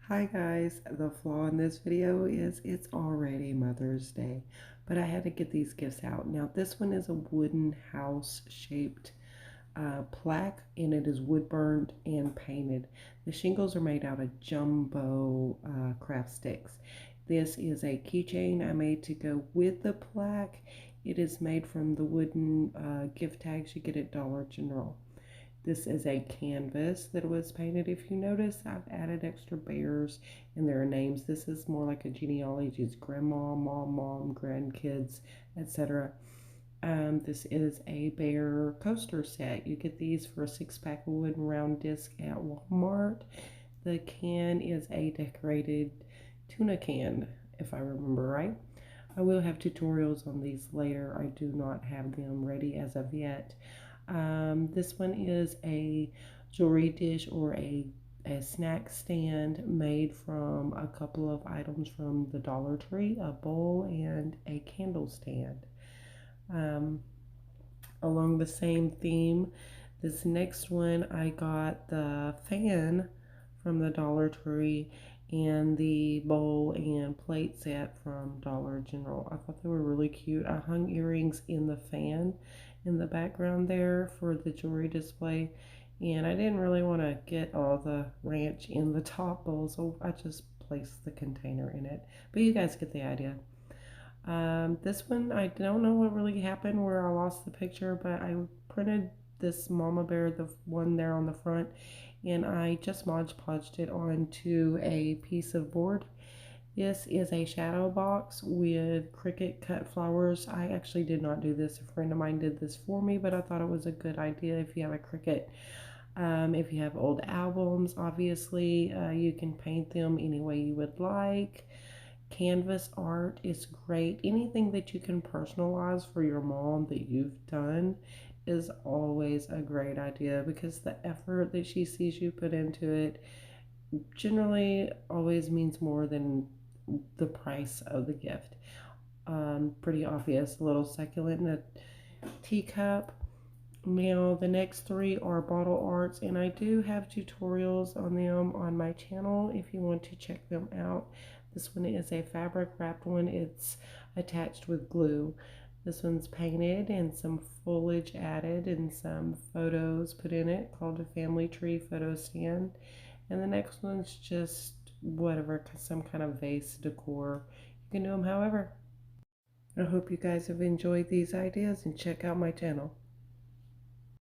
Hi guys, the flaw in this video is it's already Mother's Day, but I had to get these gifts out. Now this one is a wooden house shaped plaque and it is wood burned and painted. The shingles are made out of jumbo craft sticks. This is a keychain I made to go with the plaque. It is made from the wooden gift tags you get at Dollar General. This is a canvas that was painted. If you notice, I've added extra bears and their names. This is more like a genealogy. It's grandma, mom, grandkids, etc. This is a bear coaster set. You get these for a 6-pack of wooden round disc at Walmart. The can is a decorated tuna can, if I remember right. I will have tutorials on these later. I do not have them ready as of yet. This one is a jewelry dish or a snack stand made from a couple of items from the Dollar Tree, a bowl and a candle stand. Um, Along the same theme, this next one I got the fan from the Dollar Tree and the bowl and plate set from Dollar General. I thought they were really cute. I hung earrings in the fan in the background there for the jewelry display, and I didn't really want to get all the ranch in the top bowl, so I just placed the container in it. But you guys get the idea. This one, I don't know what really happened where I lost the picture, but I printed this mama bear, the one there on the front, and I just Mod Podged it onto a piece of board. This is a shadow box with Cricut cut flowers. I actually did not do this. A friend of mine did this for me, but I thought it was a good idea if you have a Cricut. If you have old albums, obviously, you can paint them any way you would like. Canvas art is great. Anything that you can personalize for your mom that you've done is always a great idea because the effort that she sees you put into it generally always means more than the price of the gift. Pretty obvious. A little succulent in a teacup. Now, the next three are bottle arts, and I do have tutorials on them on my channel if you want to check them out. This one is a fabric wrapped one, it's attached with glue. This one's painted and some foliage added and some photos put in it called a family tree photo stand. And the next one's just whatever, some kind of vase decor. You can do them however. I hope you guys have enjoyed these ideas and check out my channel.